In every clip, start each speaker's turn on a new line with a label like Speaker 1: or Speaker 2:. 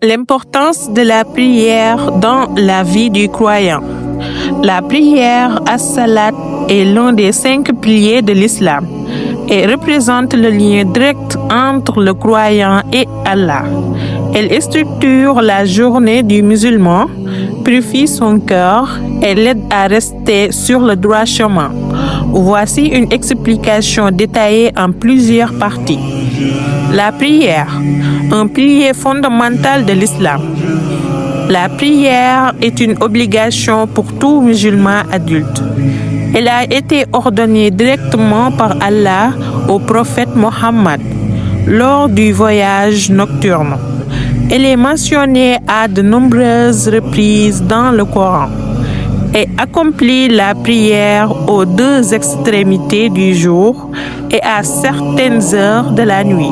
Speaker 1: L'importance de la prière dans la vie du croyant. La prière as-salat est l'un des 5 piliers de l'islam et représente le lien direct entre le croyant et Allah. Elle structure la journée du musulman, purifie son cœur et l'aide à rester sur le droit chemin. Voici une explication détaillée en plusieurs parties. La prière, un pilier fondamental de l'islam. La prière est une obligation pour tout musulman adulte. Elle a été ordonnée directement par Allah au prophète Mohammed lors du voyage nocturne. Elle est mentionnée à de nombreuses reprises dans le Coran et accomplit la prière aux 2 extrémités du jour et à certaines heures de la nuit.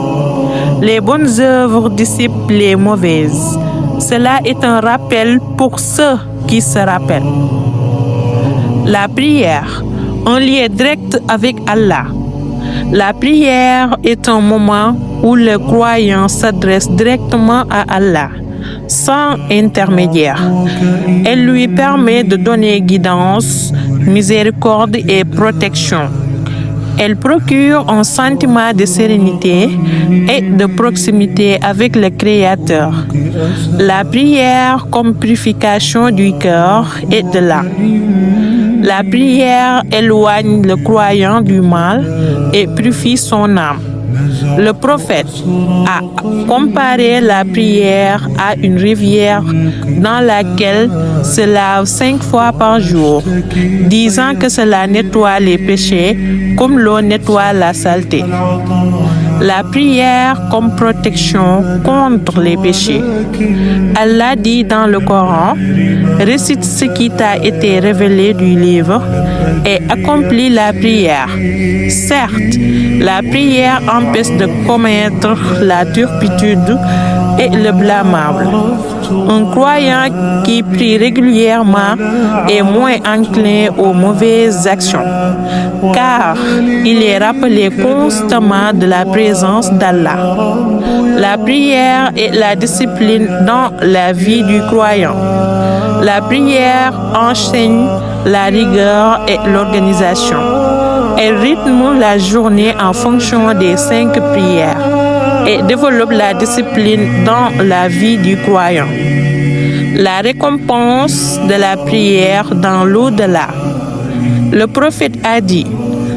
Speaker 1: Les bonnes œuvres dissipent les mauvaises. Cela est un rappel pour ceux qui se rappellent. La prière, un lien direct avec Allah. La prière est un moment où le croyant s'adresse directement à Allah, sans intermédiaire. Elle lui permet de donner guidance, miséricorde et protection. Elle procure un sentiment de sérénité et de proximité avec le Créateur. La prière comme purification du cœur et de l'âme. La prière éloigne le croyant du mal et purifie son âme. Le prophète a comparé la prière à une rivière dans laquelle se lave 5 fois par jour, disant que cela nettoie les péchés comme l'eau nettoie la saleté. La prière comme protection contre les péchés. Allah dit dans le Coran, récite ce qui t'a été révélé du livre et accomplis la prière. Certes, la prière empêche de commettre la turpitude et le blâmable. Un croyant qui prie régulièrement est moins enclin aux mauvaises actions, car il est rappelé constamment de la présence d'Allah. La prière est la discipline dans la vie du croyant. La prière enseigne la rigueur et l'organisation. Elle rythme la journée en fonction des 5 prières et développe la discipline dans la vie du croyant. La récompense de la prière dans l'au-delà. Le prophète a dit,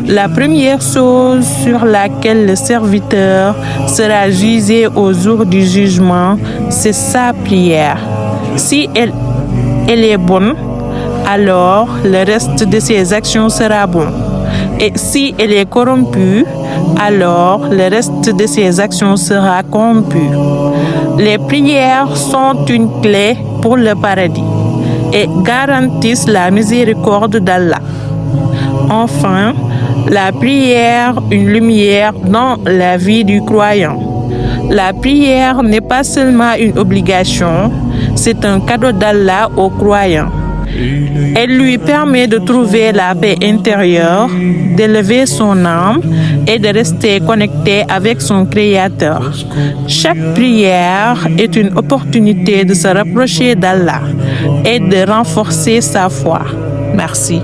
Speaker 1: la première chose sur laquelle le serviteur sera jugé au jour du jugement, c'est sa prière. Si elle est bonne, alors le reste de ses actions sera bon. Et si elle est corrompue, alors le reste de ses actions sera corrompu. Les prières sont une clé pour le paradis et garantissent la miséricorde d'Allah. Enfin, la prière, une lumière dans la vie du croyant. La prière n'est pas seulement une obligation, c'est un cadeau d'Allah aux croyants. Elle lui permet de trouver la paix intérieure, d'élever son âme et de rester connecté avec son Créateur. Chaque prière est une opportunité de se rapprocher d'Allah et de renforcer sa foi. Merci.